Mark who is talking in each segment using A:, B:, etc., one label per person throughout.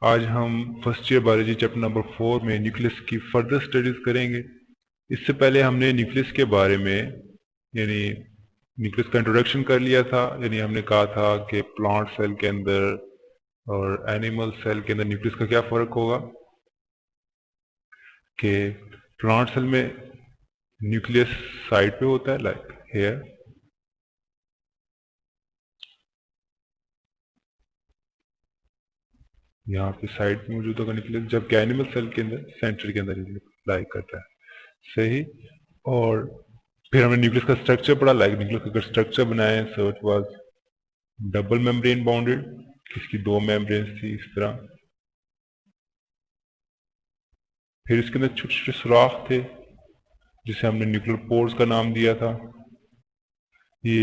A: आज हम first year biology chapter number 4 में न्यूक्लियस की फर्दर स्टडीज करेंगे। इससे पहले हमने न्यूक्लियस के बारे में यानी न्यूक्लियस का इंट्रोडक्शन कर लिया था। यानी हमने कहा था कि प्लांट सेल के अंदर और एनिमल सेल के अंदर न्यूक्लियस का क्या फर्क होगा, कि प्लांट सेल में न्यूक्लियस साइड पे होता है, लाइक हेयर, यहाँ पे साइड पे मौजूद होगा न्यूक्लियस, जबकि एनिमल सेल के अंदर सेंटर के अंदर लाई करता है। सही। और फिर हमने न्यूक्लियस का स्ट्रक्चर पढ़ा, लाइक न्यूक्लियस का स्ट्रक्चर बनाए, so it was double membrane bounded, इसकी दो मेम्ब्रेन्स थी इस तरह। फिर इसके अंदर छोटे छोटे सुराख थे जिसे हमने न्यूक्लियर पोर्स का नाम दिया था। ये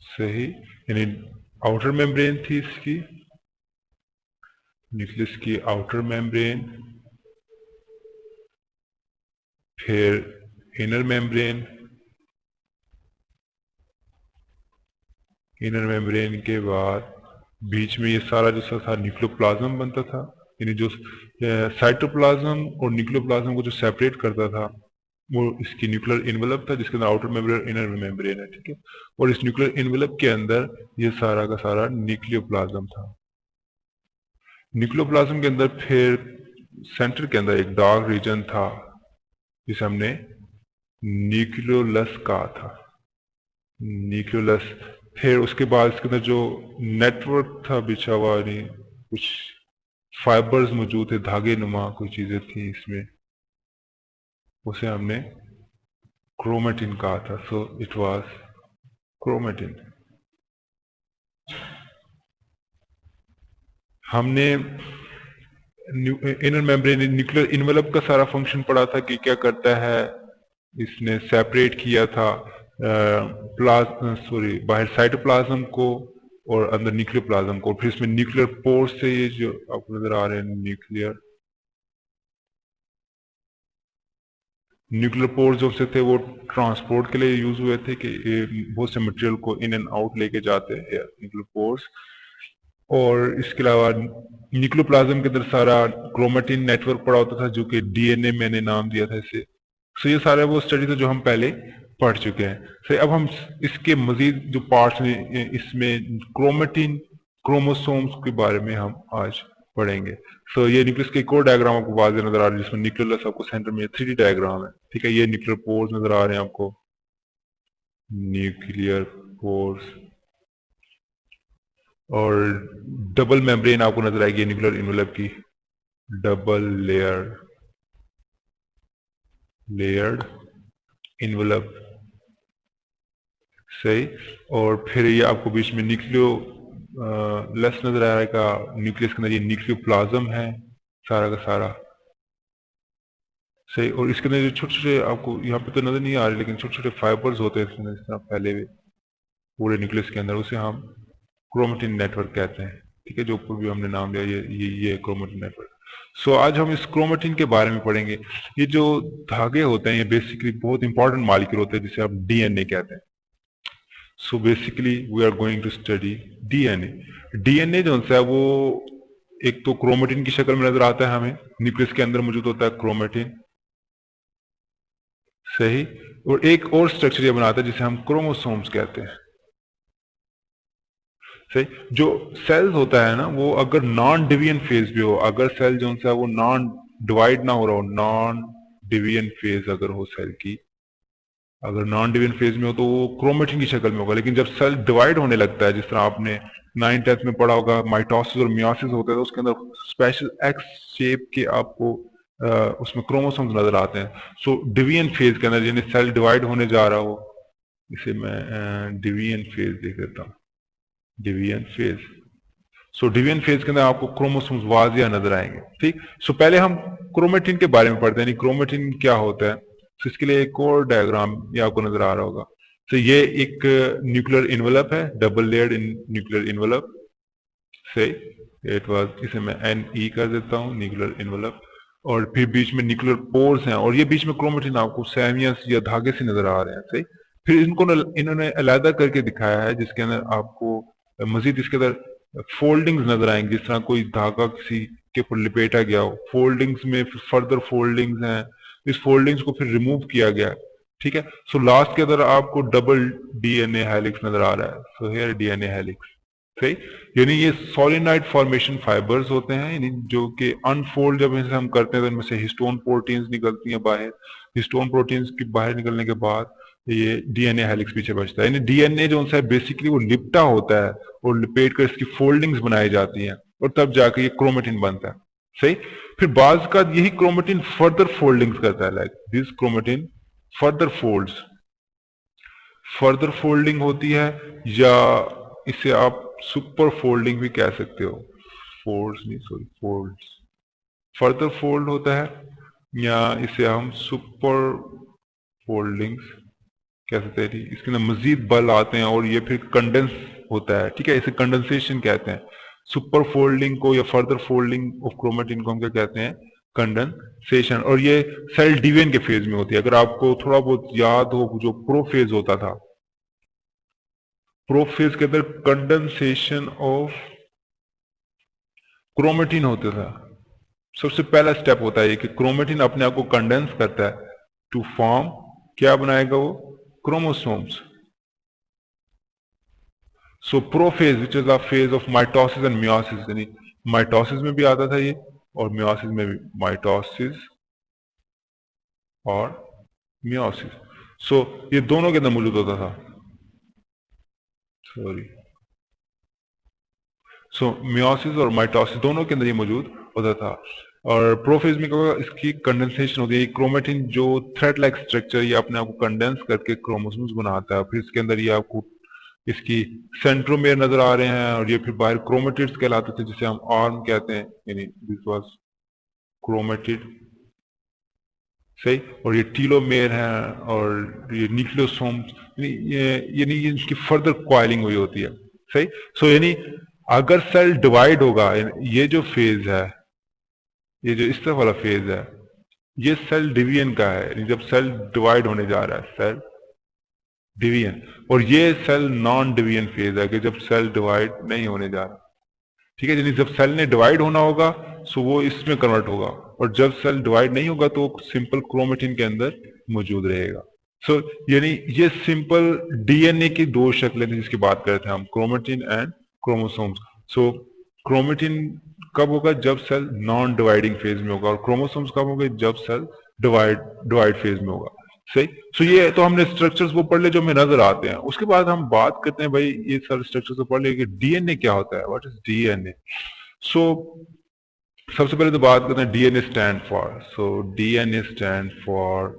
A: सही, यानी आउटर मेम्ब्रेन थी इसकी, न्यूक्लियस की आउटर मेम्ब्रेन, फिर इनर मेम्ब्रेन, इनर मेम्ब्रेन के बाद बीच में ये सारा जो था न्यूक्लियोप्लाज्म बनता था। यानी जो साइटोप्लाज्म और न्यूक्लियोप्लाज्म को जो सेपरेट करता था वो इसकी न्यूक्लियर इन्वेलप था, जिसके अंदर आउटर मेम्ब्रेन इनर मेम्ब्रेन है, ठीक है। और इस न्यूक्लियर इन्वेलप के अंदर ये सारा का सारा न्यूक्लियोप्लाज्म था। न्यूक्लियोप्लाज्म के अंदर फिर सेंटर के अंदर एक डार्क रीजन था जिसे हमने न्यूक्लियोलस कहा था, न्यूक्लियोलस। फिर उसके बाद इसके अंदर जो नेटवर्क था बिछा हुआ, यानी कुछ फाइबर्स मौजूद थे, धागे नुमा कोई चीजें थी इसमें, उसे हमने क्रोमेटिन कहा था। So it was chromatin. हमने इनर मेम्ब्रेन न्यूक्लियर इन्वेलप का सारा फंक्शन पढ़ा था कि क्या करता है। इसने सेपरेट किया था बाहर साइटोप्लाज्म को और अंदर न्यूक्लियर प्लाज्म को। फिर इसमें न्यूक्लियर पोर्स से, ये जो आपको नजर आ रहे हैं न्यूक्लियर पोर्स जो से थे वो ट्रांसपोर्ट के लिए यूज हुए थे, कि बहुत से मटेरियल को इन एंड आउट लेके जाते हैं न्यूक्लियर पोर्स। और इसके अलावा न्यूक्लियोप्लाज्म के अंदर सारा क्रोमेटिन नेटवर्क पड़ा होता था, जो कि डीएनए मैंने नाम दिया था इसे। सो ये सारे वो स्टडी थे जो हम पहले पढ़ चुके हैं। सो अब हम इसके मजीद जो पार्ट्स हैं इसमें क्रोमेटिन क्रोमोसोम्स के बारे में हम आज पढ़ेंगे। सो ये न्यूक्लियस के एक और डायग्राम आपको वाज़ेह नजर आ रहा है, जिसमें न्यूक्लियस आपको सेंटर में 3D डायग्राम है, ठीक है। ये न्यूक्लियर पोर्स नजर आ रहे हैं आपको, न्यूक्लियर पोर्स, और डबल मेम्ब्रेन आपको नजर आएगी न्यूक्लियर इन्वेलप की, डबल लेयर्ड इन्वेलप। सही। और फिर ये आपको बीच में न्यूक्लियो लेस नजर आएगा, न्यूक्लियस के अंदर ये न्यूक्लियोप्लाज्म है सारा का सारा। सही। और इसके अंदर जो छोटे छोटे आपको यहाँ पे तो नजर नहीं आ रहे, लेकिन छोटे छोटे फाइबर्स होते हैं इसके अंदर, इस तरह फैले हुए पूरे न्यूक्लियस के अंदर, उसे हम क्रोमेटिन नेटवर्क कहते हैं, ठीक है। जो ऊपर भी हमने नाम लिया, ये क्रोमेटिन नेटवर्क। सो आज हम इस क्रोमेटिन के बारे में पढ़ेंगे। ये जो धागे होते हैं ये बेसिकली बहुत इंपॉर्टेंट मॉलिक्यूल होते हैं जिसे आप डीएनए कहते हैं। So basically we are going to study DNA. DNA जो है वो एक तो क्रोमेटिन की शक्ल में नजर आता है हमें, न्यूक्लियस के अंदर मौजूद होता है क्रोमेटिन। सही। और एक और स्ट्रक्चर ये बनाता है जिसे हम क्रोमोसोम्स कहते हैं। सही। जो सेल्स होता है ना, वो अगर नॉन डिवीजन फेज भी हो, अगर सेल जो है वो नॉन डिवाइड ना हो रहा हो, नॉन डिवीजन फेज अगर हो सेल की, अगर नॉन डिवीजन फेज में हो तो वो क्रोमेटिन की शक्ल में होगा। लेकिन जब सेल डिवाइड होने लगता है, जिस तरह आपने 9th-10th में पढ़ा होगा, माइटोसिस और मियोसिस होता है, तो उसके अंदर स्पेशल एक्स शेप के आपको उसमें क्रोमोसोम्स नजर आते हैं। सो डिवीजन फेज के अंदर, यानी सेल डिवाइड होने जा रहा हो, इसे मैं डिवीजन फेज देख देता हूँ, division phase. So division phase के अंदर आपको क्रोमोसोम्स वाजिया नजर आएंगे, ठीक। सो पहले हम क्रोमेटिन के बारे में पढ़ते हैं, क्रोमेटिन क्या होता है। तो इसके लिए एक और डायग्राम ये आपको नजर आ रहा होगा। तो ये एक न्यूक्लियर इन्वेलप है, डबल लेयर्ड न्यूक्लियर इन्वेलप। सही। इट वाज, इसे मैं NE कर देता हूँ, न्यूक्लियर इन्वेलप। और फिर बीच में न्यूक्लियर पोर्स हैं, और ये बीच में क्रोमेटिन आपको सैमियस या धागे से नजर आ रहे हैं। सही। फिर इनको इन्होंने अलहदा करके दिखाया है, जिसके अंदर आपको मजीद इसके अंदर फोल्डिंग्स नजर आएंगे, जिस तरह कोई धागा किसी के ऊपर लिपेटा गया हो, फोल्डिंग्स में फिर फर्दर फोल्डिंग्स हैं, इस फोल्डिंग्स को फिर रिमूव किया गया है, ठीक है। सो लास्ट के अंदर आपको डबल डीएनए हेलिक्स नजर आ रहा है, सो हियर डीएनए हेलिक्स, सही। यानी ये सोलिनॉइड फॉर्मेशन फाइबर्स होते हैं, यानी जो कि अनफोल्ड जब इसे हम करते हैं तो इनमें से हिस्टोन प्रोटीन्स निकलती हैं बाहर, हिस्टोन प्रोटीन्स के बाहर निकलने के बाद ये डीएनए हेलिक्स पीछे बचता है। यानी डीएनए जो है बेसिकली वो लिपटा होता है और लिपेट कर इसकी फोल्डिंग्स बनाई जाती हैं और तब जाकर ये क्रोमेटिन बनता है, सही। फिर बाज का यही क्रोमेटिन फर्दर फोल्डिंग्स करता है, like this chromatin further folds, further folding होती है, या इसे आप सुपर फोल्डिंग भी कह सकते हो, फोल्ड्स नहीं सॉरी फोल्ड्स, फर्दर फोल्ड होता है, या इसे हम सुपर फोल्डिंग्स कह सकते हैं। इसके अंदर मजीद बल आते हैं और ये फिर कंडेंस होता है, ठीक है, इसे कंडेंसेशन कहते हैं। सुपर फोल्डिंग को या फर्दर फोल्डिंग ऑफ क्रोमेटिन को हम क्या कहते हैं, कंडेंसेशन। और ये सेल डिवीजन के फेज में होती है। अगर आपको थोड़ा बहुत याद हो, जो प्रोफेज होता था, प्रोफेज के अंदर कंडेंसेशन ऑफ क्रोमेटिन होता था। सबसे पहला स्टेप होता है कि क्रोमेटिन अपने आप को कंडेंस करता है टू फॉर्म, क्या बनाएगा वो, chromosomes. So prophase which is the phase of mitosis and meiosis, यानी माइटोसिस में भी आता था ये और मियोसिस में भी, माइटोसिस और मियोसिस। सो ये दोनों के अंदर मौजूद होता था, सॉरी। सो मियोसिस और माइटोसिस दोनों के अंदर ये मौजूद होता था। और प्रोफेज में क्या होगा, इसकी कंडेंसेशन होती है। क्रोमेटिन जो थ्रेड लाइक स्ट्रक्चर, ये अपने आप को कंडेंस करके क्रोमोसोम्स बनाता है। फिर इसके अंदर ये आपको इसकी सेंट्रोमेयर नजर आ रहे हैं और ये फिर बाहर क्रोमेटिड्स कहलाते थे, जिसे हम आर्म कहते हैं, यानी दिस वाज क्रोमेटिड, सही। और ये टीलोमेयर है और ये न्यूक्लियोसोम्स, यानी ये इसकी फर्दर क्वाइलिंग हुई होती है, सही। सो यानी अगर सेल डिवाइड होगा, ये जो फेज है, ये जो इस तरफ वाला फेज है, ये सेल डिवीजन का है, यानी जब सेल डिवाइड होने जा रहा है, सेल डिवीजन। और ये सेल नॉन डिवीजन फेज है कि जब सेल डिवाइड नहीं होने जा रहा, ठीक है। यानी जब सेल ने डिवाइड होना होगा सो वो इसमें कन्वर्ट होगा, और जब सेल डिवाइड नहीं होगा तो सिंपल क्रोमेटिन के अंदर मौजूद रहेगा। सो यानी ये सिंपल डीएनए की दो शक्लें थी जिसकी बात कर रहे थे हम, chromatin and chromosomes. So chromatin कब होगा, जब सेल नॉन डिवाइडिंग फेज में होगा, और क्रोमोसोम्स कब होंगे, जब सेल डिवाइड फेज में होगा, सही। सो ये तो हमने स्ट्रक्चर्स वो पढ़ ले जो हमें नजर आते हैं। उसके बाद हम बात करते हैं, भाई ये सारे स्ट्रक्चर्स तो पढ़ ले कि डीएनए क्या होता है, व्हाट इज डीएनए। सो सबसे पहले तो बात करते हैं DNA stand for. So DNA stand for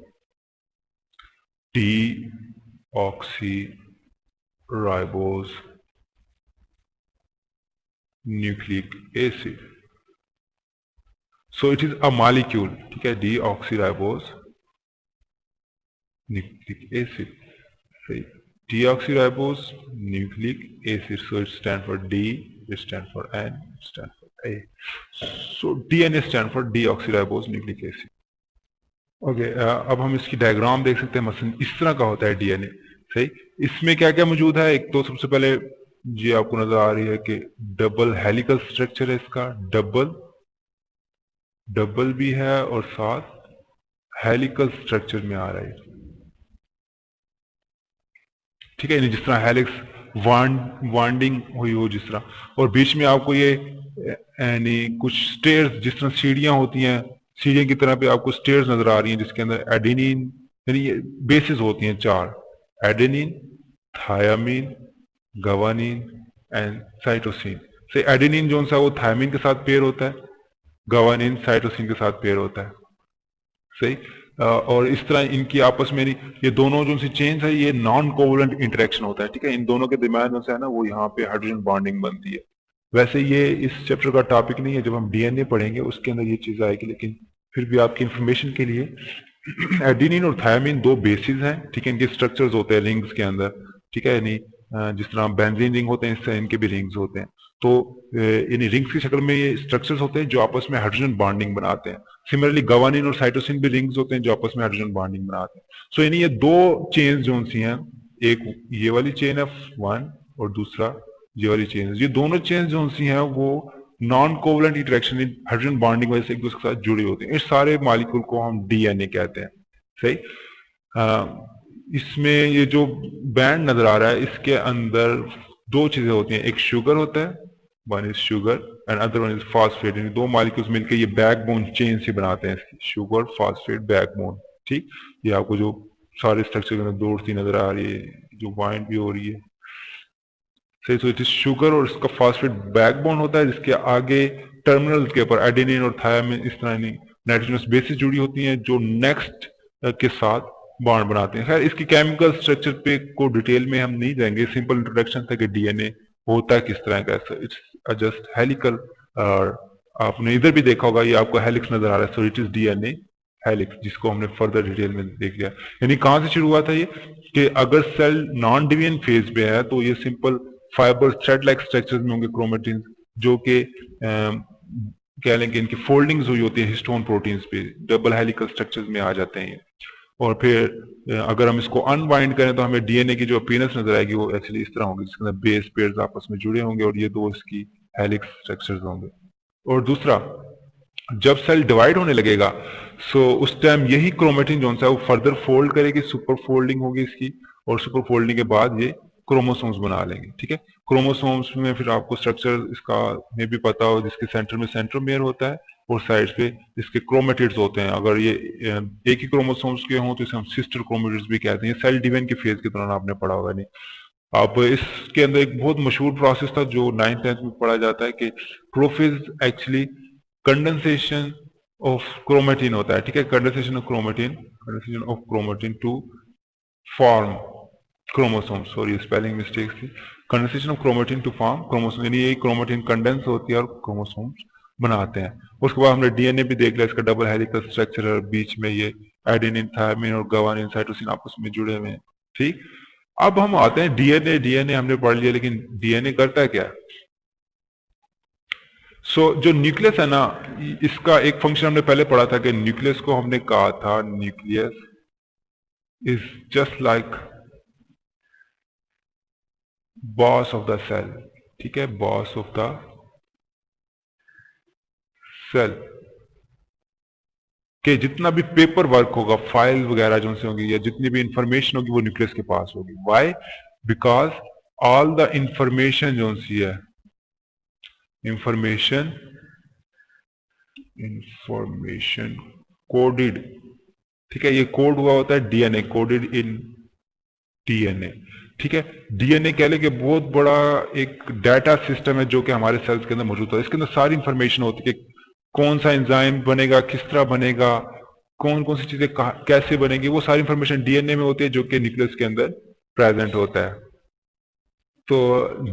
A: D oxy ribose nucleic acid. So it is a molecule, ठीक है, D oxy ribose nucleic acid, सही। Deoxyribose nucleic acid, so it stands for D, it stands for N, it stands for A. So DNA stands for deoxyribose nucleic acid. Okay, अब हम इसकी diagram देख सकते हैं, मसलन इस तरह का होता है डीएनए, सही। इसमें क्या क्या मौजूद है, एक तो सबसे पहले ये आपको नजर आ रही है कि डबल हेलिकल स्ट्रक्चर है इसका, डबल भी है और साथ हेलिकल स्ट्रक्चर में आ रहा है, ठीक है। जिस तरह हेलिक्स वांडिंग हुई हो जिस तरह, और बीच में आपको ये यानी कुछ स्टेयर्स, जिस तरह सीढ़ियां होती हैं, सीढ़ियों की तरह पे आपको स्टेयर्स नजर आ रही हैं, जिसके अंदर एडेनिन, यानी ये बेसिस होती हैं चार, adenine, thiamine, guanine and cytosine. से एडेनिन जो सा वो थायमिन के साथ पेयर होता है, गवानीन साइटोसिन के साथ पेयर होता है, सही। और इस तरह इनकी आपस में ये दोनों जो सी चेन्स है, ये नॉन कोवलेंट इंटरेक्शन होता है, ठीक है। इन दोनों के दरमियान जो है ना, वो यहाँ पे हाइड्रोजन बॉन्डिंग बनती है। वैसे ये इस चैप्टर का टॉपिक नहीं है, जब हम डीएनए पढ़ेंगे उसके अंदर ये चीज आएगी, लेकिन फिर भी आपकी इंफॉर्मेशन के लिए एडेनिन और थायमिन दो बेसिस हैं, ठीक है। इनके स्ट्रक्चर्स होते हैं रिंग्स के अंदर, ठीक है, यानी जिस तरह बेंजीन रिंग होते हैं इस तरह इनके भी रिंग्स होते हैं। तो यानी रिंग्स की शक्ल में ये स्ट्रक्चर्स होते हैं जो आपस में हाइड्रोजन बॉन्डिंग बनाते हैं। सिमिलरली गवानीन और साइटोसिन भी रिंग्स होते हैं जो आपस में हाइड्रोजन बॉन्डिंग बनाते हैं। सो यानी ये दो चेन्स जो सी हैं, एक ये वाली चेन है 1 और दूसरा ये वाली चेन, ये दोनों चेन जो सी हैं वो non covalent interaction hydrogen bonding वजह से एक दूसरे के साथ जुड़ी होती हैं। इस सारे मॉलिक्यूल को हम डीएनए कहते हैं। सही। इसमें ये जो बैंड नजर आ रहा है इसके अंदर दो चीजें होती हैं, एक शुगर होता है, one is sugar and other one is phosphate. दो मॉलिक्यूल्स मिलकर ये बैकबोन चेन से बनाते हैं इसकी, शुगर फॉस्फेट बैकबोन। ठीक, ये आपको जो सारे स्ट्रक्चर के अंदर दौड़ती नजर आ रही है, जो बाइंड भी हो रही है। सही, तो इट इज शुगर और इसका फॉस्फेट बैकबोन होता है जिसके आगे टर्मिनल के ऊपर एडेनिन और थायमिन इस तरह नाइट्रोजनस बेसिस जुड़ी होती हैं जो नेक्स्ट के साथ बॉन्ड बनाते हैं। खैर इसकी केमिकल स्ट्रक्चर पे को डिटेल में हम नहीं जाएंगे, सिंपल इंट्रोडक्शन था कि डीएनए होता है किस तरह का। इट्स जस्ट हेलिकल, और आपने इधर भी देखा होगा ये आपको हेलिक्स नजर आ रहा है, so it is DNA helix, जिसको हमने फर्दर डिटेल में देख लिया। यानी कहां से शुरू हुआ था ये, कि अगर सेल नॉन डिविजन फेज पे है तो ये simple fibre thread like structures में होंगे क्रोमेटिन, जो कि कह लें कि इनकी फोल्डिंग्स हुई होती है हिस्टोन प्रोटीन्स पे, डबल हेलिकल स्ट्रक्चर्स में आ जाते हैं। और फिर अगर हम इसको अनवाइंड करें तो हमें डीएनए की जो अपीयरेंस नजर आएगी वो एक्चुअली इस तरह होगी, जिसके अंदर बेस पेयर्स आपस में जुड़े होंगे और ये दो इसकी हेलिक्स स्ट्रक्चर्स होंगे। और दूसरा, जब सेल डिवाइड होने लगेगा सो उस टाइम यही क्रोमेटिन जो है वो फर्दर फोल्ड करेगी, सुपर फोल्डिंग होगी इसकी, और सुपर फोल्डिंग के बाद ये क्रोमोसोम्स बना लेंगे। ठीक है, क्रोमोसोम्स में फिर आपको स्ट्रक्चर इसका में भी पता हो, जिसके सेंटर में सेंट्रोमियर होता है और साइड पे इसके क्रोमेटिड्स होते हैं। अगर ये एक ही क्रोमोसोम्स के हों तो इसे हम सिस्टर क्रोमेटिड्स भी कहते हैं। सेल डिवीजन के फेज के दौरान आपने पढ़ा होगा नहीं। अब इसके अंदर एक बहुत मशहूर प्रोसेस था जो 9th-10th में पढ़ा जाता है कि prophase actually condensation of chromatin होता है। ठीक है, condensation of chromatin to form chromosome, sorry spelling mistake थी। Condensation of chromatin to form chromosome, यानी ये क्रोमेटिन कंडेंस होती है और क्रोमोसोम्स बनाते हैं। उसके बाद हमने डीएनए भी देख लिया, इसका डबल हेलिकल स्ट्रक्चर है, बीच में ये एडेनिन थायमिन और गुआनिन साइटोसिन आपस में जुड़े हुए हैं। ठीक, अब हम आते हैं डीएनए। डीएनए हमने पढ़ लिया, लेकिन डीएनए करता है क्या? जो न्यूक्लियस है ना, इसका एक फंक्शन हमने पहले पढ़ा था कि न्यूक्लियस को हमने कहा था nucleus is just like boss of the cell. ठीक है, बॉस ऑफ द सेल के जितना भी पेपर वर्क होगा, फाइल वगैरह जो से होगी या जितनी भी इंफॉर्मेशन होगी वो न्यूक्लियस के पास होगी। Why? Because all the information जो सी है, इंफॉर्मेशन कोडेड, ठीक है, ये कोड हुआ होता है डीएनए, कोडेड इन डीएनए। ठीक है, डीएनए कह ले कि बहुत बड़ा एक डाटा सिस्टम है जो कि हमारे सेल्स के अंदर मौजूद है। इसके अंदर सारी इंफॉर्मेशन होती है कि कौन सा एंजाइम बनेगा, किस तरह बनेगा, कौन कौन सी चीजें कैसे बनेगी, वो सारी इंफॉर्मेशन डीएनए में होती है जो कि न्यूक्लियस के अंदर प्रेजेंट होता है। तो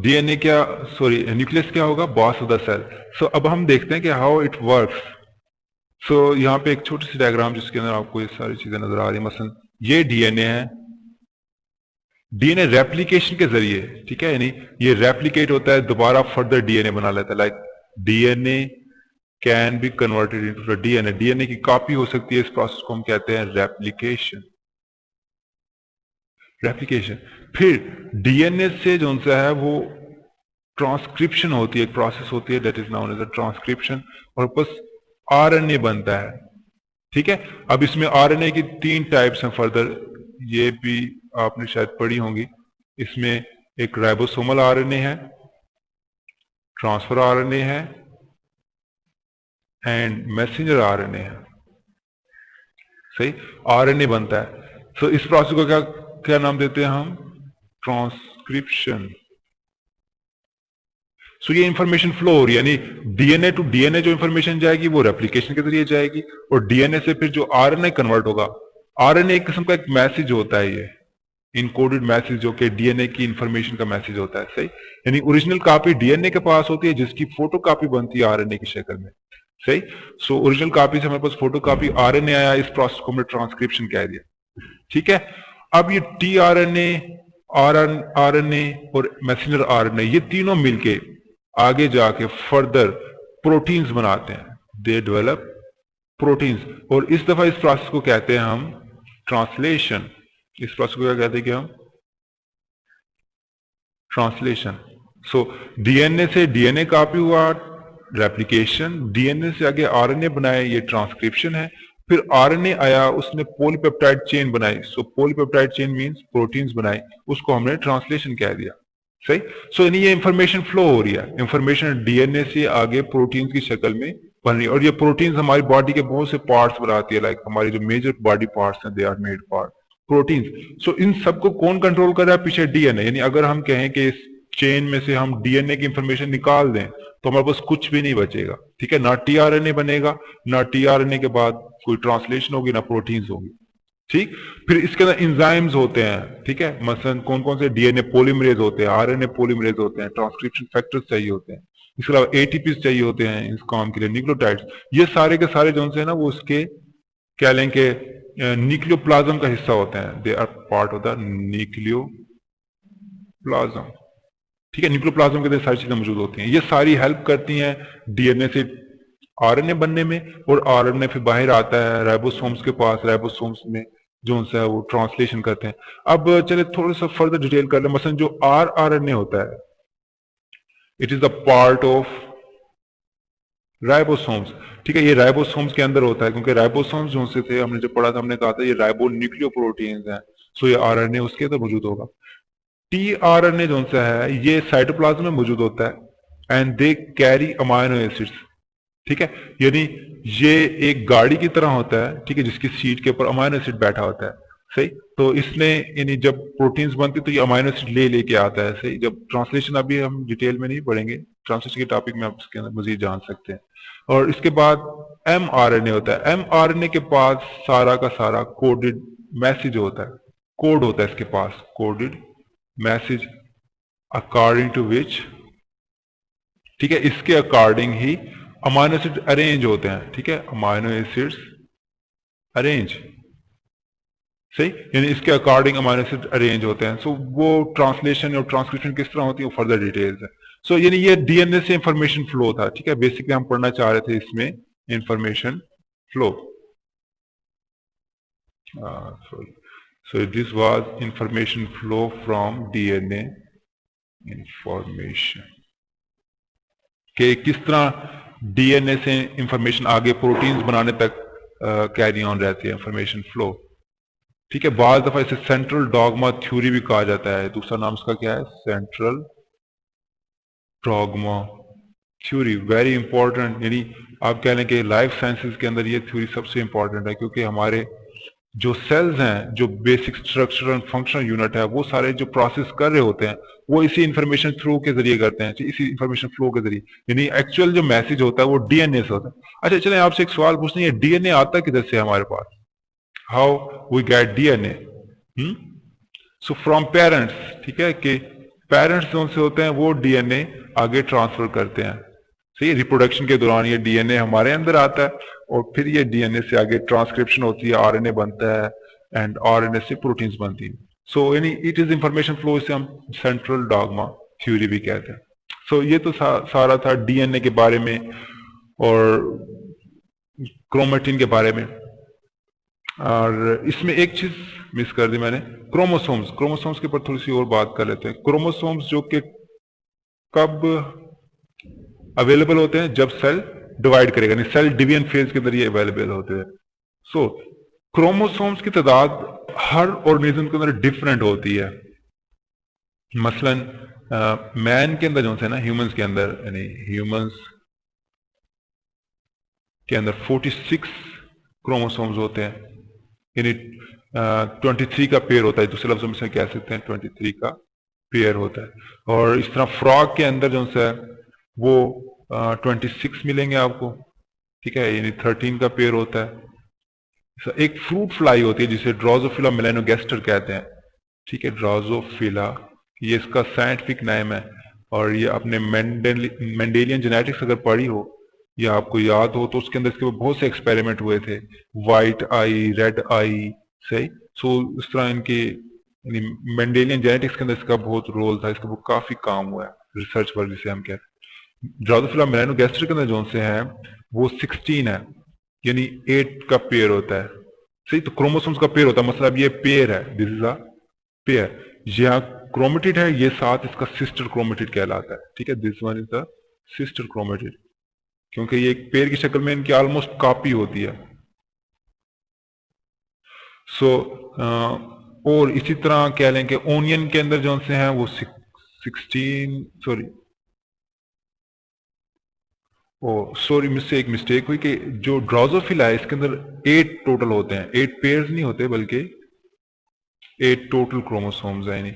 A: डीएनए क्या, सॉरी न्यूक्लियस क्या होगा? Boss of the cell. So अब हम देखते हैं कि हाउ इट वर्क्स। सो यहाँ पे एक छोटी सी डायग्राम जिसके अंदर आपको ये सारी चीजें नजर आ रही है। मसलन ये डीएनए है, डीएनए रेप्लिकेशन के जरिए, ठीक है, यानी ये रेप्लिकेट होता है, दोबारा फर्दर डीएनए बना लेता है। Like DNA can be converted into the DNA, DNA की कॉपी हो सकती है। इस प्रोसेस को हम कहते हैं रेप्लिकेशन। रेप्लिकेशन फिर डीएनए से जो सा है वो ट्रांसक्रिप्शन होती है, एक प्रोसेस होती है that is known as a transcription, और बस आरएनए बनता है। ठीक है, अब इसमें आरएनए की 3 टाइप्स हैं फर्दर, ये भी आपने शायद पढ़ी होंगी। इसमें एक राइबोसोमल आरएनए है, ट्रांसफर आरएनए है एंड मैसेंजर आरएनए है। सही, आरएनए बनता है। तो इस प्रोसेस को क्या क्या नाम देते हैं हम? ट्रांसक्रिप्शन। सो ये इंफॉर्मेशन फ्लो हो रही है, यानी डीएनए टू डीएनए जो इंफॉर्मेशन जाएगी वो रेप्लिकेशन के जरिए जाएगी, और डीएनए से फिर जो आरएनए कन्वर्ट होगा, आरएनए एक किस्म का एक मैसेज होता है, ये इनकोडेड मैसेज जो कि डीएनए की इंफॉर्मेशन का मैसेज होता है। सही, यानी ओरिजिनल कॉपी डीएनए के पास होती है जिसकी फोटो कॉपी बनती है आरएनए की शक्ल में। सही, सो ओरिजिनल कॉपी से हमारे पास फोटो कॉपी आरएनए आया, इस प्रोसेस को हमने ट्रांसक्रिप्शन कह दिया। ठीक है, अब ये टीआरएनए, आरएनए और मैसेंजर आरएनए, ये तीनों मिलके आगे जाके फर्दर प्रोटीन्स बनाते हैं, दे डेवलप प्रोटीन्स। और इस दफा इस प्रोसेस को कहते हैं हम ट्रांसलेशन। इस प्रोसेस को क्या कहते हैं कि हम? ट्रांसलेशन। सो डीएनए से डीएनए कॉपी हुआ, रेप्लिकेशन, डीएनए से आगे आरएनए बनाए, ये ट्रांसक्रिप्शन है। फिर आरएनए आया, उसने पॉलीपेप्टाइड चेन बनाई, सो पॉलीपेप्टाइड चेन मींस प्रोटीन्स बनाई, उसको हमने ट्रांसलेशन कह दिया। सही। सो यानी ये इंफॉर्मेशन फ्लो हो रही है, इंफॉर्मेशन डीएनए से आगे प्रोटीन की शक्ल में बन रही है। और ये प्रोटीन्स हमारी बॉडी के बहुत से पार्ट्स बनाती है, लाइक हमारी जो मेजर बॉडी पार्ट्स हैं, they are made part proteins. So इन सबको कौन कंट्रोल कर रहा है? पीछे डीएनए। यानी अगर हम कहें कि इस चेन में से हम डीएनए की इंफॉर्मेशन निकाल दें तो हमारे पास कुछ भी नहीं बचेगा। ठीक है, ना टीआरएनए बनेगा, ना टीआरएनए के बाद कोई ट्रांसलेशन होगी, ना प्रोटीन्स होगी। ठीक। फिर इसके अंदर इंजाइम्स होते हैं। ठीक है, मसलन कौन कौन से? डीएनए पॉलीमरेज होते हैं, आरएनए पॉलीमरेज होते हैं, ट्रांसक्रिप्शन फैक्टर्स चाहिए होते हैं, इसके अलावा एटीपी चाहिए होते हैं इस काम के लिए, न्यूक्लियोटाइड्स। ये सारे के सारे जो है ना, वो उसके क्या लेंगे, न्यूक्लियोप्लाज्म का हिस्सा होते हैं। They are part of the nucleoplasm. ठीक है, न्यूक्लियोप्लाज्म के अंदर सारी चीजें मौजूद होती हैं, ये सारी हेल्प करती हैं डीएनए से आरएनए बनने में। और आरएनए फिर बाहर आता है राइबोसोम्स के पास, राइबोसोम्स में जो है वो ट्रांसलेशन करते हैं। अब चले थोड़ा सा फर्दर डिटेल कर ले। मसलन जो आरएनए होता है, it is the part of ribosomes. ठीक है, ये राइबोसोम्स के अंदर होता है, क्योंकि राइबोसोम्स जो से थे, हमने जब पढ़ा था, हमने कहा था ये राइबो न्यूक्लियोप्रोटीन्स हैं। सो ये आरएनए उसके अंदर मौजूद होगा। टीआरएनए जो सा है, ये साइटोप्लाज्म में मौजूद होता है and they carry amino acids. ठीक है, यानी ये एक गाड़ी की तरह होता है, ठीक है, जिसकी सीट के ऊपर अमाइनो एसिड बैठा होता है। सही। तो इसने यानी जब प्रोटीन्स बनती तो ये अमाइनो एसिड ले लेके आता है। सही। जब ट्रांसलेशन अभी हम डिटेल में नहीं पढ़ेंगे, ट्रांसलेशन के टॉपिक में आप इसके अंदर मजीद जान सकते हैं। और इसके बाद एमआरएनए होता है। एमआरएनए के पास सारा का सारा कोडेड मैसेज होता है, कोड होता है इसके पास, कोडेड मैसेज अकॉर्डिंग टू विच, ठीक है, इसके अकॉर्डिंग ही अमाइनो एसिड अरेंज होते हैं। ठीक है, अमाइनो एसिड्स अरेंज। सही। यानी इसके अकॉर्डिंग अमाइनो एसिड अरेंज होते हैं। सो वो ट्रांसलेशन और ट्रांसक्रिप्शन किस तरह होती है, वो फर्दर डिटेल्स है। सो यानी ये डीएनए से इंफॉर्मेशन फ्लो था। ठीक है, बेसिकली हम पढ़ना चाह रहे थे इसमें information flow. So this was information flow from DNA, information कि किस तरह डीएनए से इंफॉर्मेशन आगे प्रोटीन्स बनाने तक कैरी ऑन रहती है, इंफॉर्मेशन फ्लो। ठीक है, बाद दफा इसे सेंट्रल डॉगमा थ्योरी भी कहा जाता है। दूसरा नाम इसका क्या है? Central dogma theory. Very important. यानी आप कह लें कि लाइफ साइंसेज के अंदर ये थ्योरी सबसे इंपॉर्टेंट है, क्योंकि हमारे जो सेल्स हैं, जो basic structure and functional unit है, वो सारे जो प्रोसेस कर रहे होते हैं, वो इसी इंफॉर्मेशन फ्लो के जरिए करते हैं, इसी इंफॉर्मेशन फ्लो के जरिए। यानी एक्चुअल जो मैसेज होता है वो डीएनए से होता है। अच्छा, चलें आपसे एक सवाल पूछते हैं, डीएनए आता किधर से हमारे पास? How we get DNA? So from parents. ठीक है, कि पेरेंट्स जो से होते हैं वो डीएनए आगे ट्रांसफर करते हैं। सही। रिप्रोडक्शन के दौरान ये डीएनए हमारे अंदर आता है और फिर ये डीएनए से आगे ट्रांसक्रिप्शन होती है, आरएनए बनता है एंड आरएनए से प्रोटीन्स बनती है। सो यानी इट इज इंफॉर्मेशन फ्लो, इसे हम सेंट्रल डॉगमा थ्योरी भी कहते हैं। सो ये तो सारा था डीएनए के बारे में और क्रोमेटिन के बारे में। और इसमें एक चीज मिस कर दी मैंने, क्रोमोसोम्स। क्रोमोसोम्स के ऊपर थोड़ी सी और बात कर लेते हैं। क्रोमोसोम्स जो कि कब अवेलेबल होते हैं? जब सेल डिवाइड करेगा, नहीं सेल डिवीजन फेज के जरिए अवेलेबल होते हैं। सो क्रोमोसोम्स की तादाद हर ऑर्गेनिज्म के अंदर डिफरेंट होती है। मसलन मैन के अंदर जो है ना, ह्यूमंस के अंदर, यानी ह्यूमंस के अंदर 46 क्रोमोसोम्स होते हैं, यानी 23 का पेयर होता है। दूसरे लफ्जों में से कह सकते हैं 23 का पेयर होता है। और इस तरह फ्रॉग के अंदर जो है वो 26 मिलेंगे आपको। ठीक है, यानी 13 का पेयर होता है। एक फ्रूट फ्लाई होती है जिसे ड्रोजोफिला मेलानोगेस्टर कहते हैं। ठीक है, ड्रोजोफिला, ये इसका साइंटिफिक नेम है। और ये अपने मेंडेलियन जेनेटिक्स अगर पढ़ी हो या आपको याद हो तो उसके अंदर इसके बहुत से एक्सपेरिमेंट हुए थे, व्हाइट आई, रेड आई। सही। सो इस तरह इनके मेंडेलियन जेनेटिक्स के अंदर इसका बहुत रोल था, इसका बहुत काफी काम हुआ है रिसर्च वर्क जिसे हम कहते हैं। ड्रोजोफिला मेलानोगेस्टर के अंदर जो से है वो 16 है, यानी 8 का पेयर होता है। सही। तो क्रोमोसोम्स का पेयर होता है, मतलब ये पेयर है, दिस इज अ पेयर। यहाँ क्रोमेटिड है ये साथ इसका सिस्टर क्रोमेटिड कहलाता है, ठीक है, this one is the sister chromatid, क्योंकि ये एक पेड़ की शक्ल में इनकी ऑलमोस्ट कॉपी होती है। सो और इसी तरह कह लें कि ओनियन के अंदर जो से हैं वो 16 मिस्टेक हुई कि जो ड्रोसोफिला है इसके अंदर 8 टोटल होते हैं, 8 पेयर्स नहीं होते बल्कि 8 टोटल क्रोमोसोम्स हैं, यानी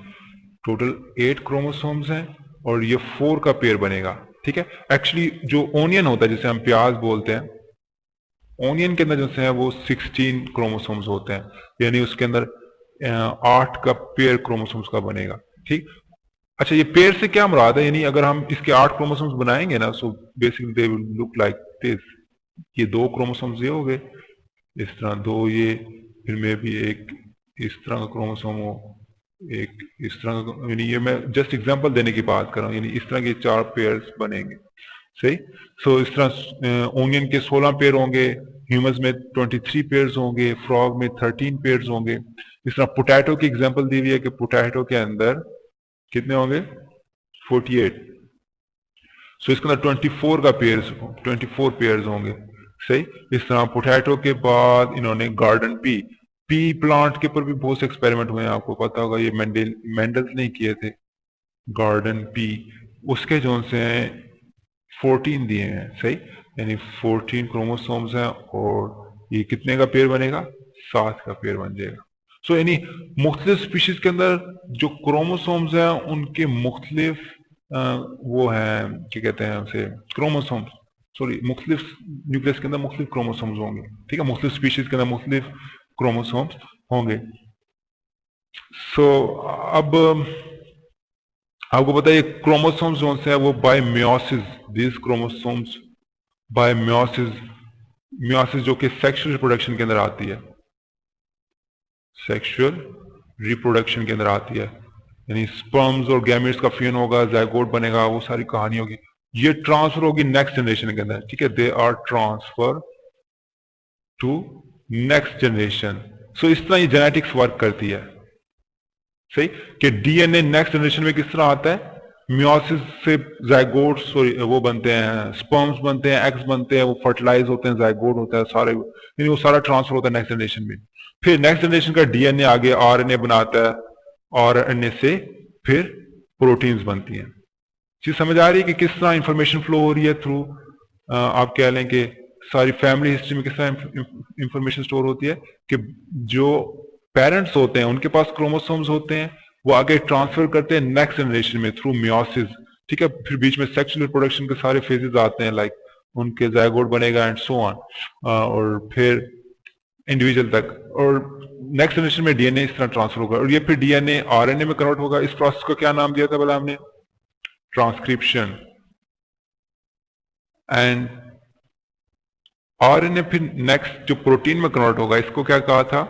A: टोटल 8 क्रोमोसोम्स हैं और ये 4 का पेयर बनेगा, ठीक है। एक्चुअली जो ओनियन होता है जिसे हम प्याज बोलते हैं, ओनियन के अंदर जो है वो 16 क्रोमोसोम्स होते हैं, यानी उसके अंदर 8 का पेयर क्रोमोसोम्स का बनेगा, ठीक। अच्छा, ये पेयर से क्या मुराद है, यानी अगर हम इसके 8 क्रोमोसोम्स बनाएंगे ना, so basically they will look like this, ये 2 क्रोमोसोम्स ये हो गए, इस तरह 2 ये, फिर में भी एक इस तरह का क्रोमोसोम हो, एक इस तरह का, यानी ये मैं जस्ट एग्जांपल देने की बात कर रहा हूँ, यानी इस तरह के 4 पेयर्स बनेंगे, सही। सो इस तरह ओनियन के 16 पेयर होंगे, ह्यूमंस में 23 पेयर्स होंगे, फ्रॉग में 13 पेयर्स होंगे। इस तरह पोटैटो की एग्जांपल दी हुई है कि पोटैटो के अंदर कितने होंगे, 48। सो इसके अंदर 24 पेयर्स होंगे, सही। इस तरह पोटैटो के बाद इन्होंने गार्डन पी प्लांट के ऊपर भी बहुत से एक्सपेरिमेंट हुए हैं, आपको पता होगा, ये मेंडल्स ने किए थे। गार्डन पी उसके जो से 14 दिए हैं, सही, यानी 14 क्रोमोसोम्स हैं और ये कितने का पेयर बनेगा, 7 का पेयर बन जाएगा। सो यानी मुख्तलिफ स्पीशीज के अंदर जो क्रोमोसोम्स हैं उनके मुख्तलिफ वो हैं, क्या कहते हैं उसे, क्रोमोसोम्स, सॉरी, मुख्तलिफ न्यूक्लियस के अंदर मुख्तलिफ क्रोमोसोम्स होंगे, ठीक है, मुख्तलिफ स्पीशीज के अंदर मुख्तलिफ क्रोमोसोम्स होंगे। सो अब आपको पता है क्रोमोसोम्स जो है वो bye meiosis, this chromosomes bye meiosis जो कि सेक्सुअल रिप्रोडक्शन के अंदर आती है, सेक्सुअल रिप्रोडक्शन के अंदर आती है, यानी स्पर्म्स और गैमेट्स का फ्यूजन होगा, ज़ायगोट बनेगा, वो सारी कहानी होगी, ये ट्रांसफर होगी नेक्स्ट जनरेशन के अंदर, ठीक है, they are transfer to next generation. So इस तरह ये जेनेटिक्स वर्क करती है, सही, कि डीएनए नेक्स्ट जनरेशन में किस तरह आता है, मियोसिस से ज़ायगोट्स वो बनते हैं, स्पर्म्स बनते हैं, एग्स बनते हैं, वो फर्टिलाइज होते हैं, ज़ायगोट होता है, सारे यानी वो सारा ट्रांसफर होता है नेक्स्ट जनरेशन में। फिर नेक्स्ट जनरेशन का डीएनए आगे आरएनए बनाता है, आरएनए से फिर प्रोटीन्स बनती हैं। चीज समझ आ रही है कि किस तरह इंफॉर्मेशन फ्लो हो रही है थ्रू, आप कह लें कि सारी फैमिली हिस्ट्री में किस तरह इंफॉर्मेशन स्टोर होती है, कि जो पेरेंट्स होते हैं उनके पास क्रोमोसोम्स होते हैं, वो आगे ट्रांसफर करते हैं नेक्स्ट जनरेशन में थ्रू मियोसिस, ठीक है, फिर बीच में सेक्सुअल रिप्रोडक्शन के सारे फेजेस आते हैं, लाइक उनके ज़ायगोट बनेगा एंड सो ऑन, और फिर इंडिविजुअल तक, और नेक्स्ट जनरेशन में डीएनए इस तरह ट्रांसफर होगा, और ये फिर डीएनए आरएनए में कन्वर्ट होगा। इस प्रोसेस को क्या नाम दिया था भला हमने, ट्रांसक्रिप्शन। एंड आरएनए फिर नेक्स्ट जो प्रोटीन में कन्वर्ट होगा, इसको क्या कहा था,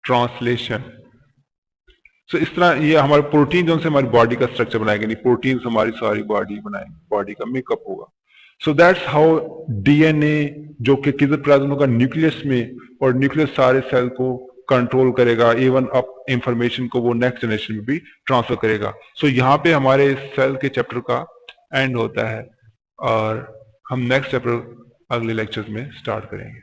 A: ट्रांसलेशन। सो इस तरह ये हमारे प्रोटीन जो से हमारी बॉडी का स्ट्रक्चर बनाएंगे, नहीं प्रोटीन हमारी सारी बॉडी बनाएंगे, बॉडी का मेकअप होगा। सो दैट्स हाउ डीएनए जो कि किधर प्रेजेंट होगा, न्यूक्लियस में, और न्यूक्लियस सारे सेल को कंट्रोल करेगा, इवन अप इंफॉर्मेशन को वो नेक्स्ट जनरेशन में भी ट्रांसफर करेगा। सो यहाँ पे हमारे सेल के चैप्टर का एंड होता है, और हम नेक्स्ट चैप्टर अगले लेक्चर्स में स्टार्ट करेंगे।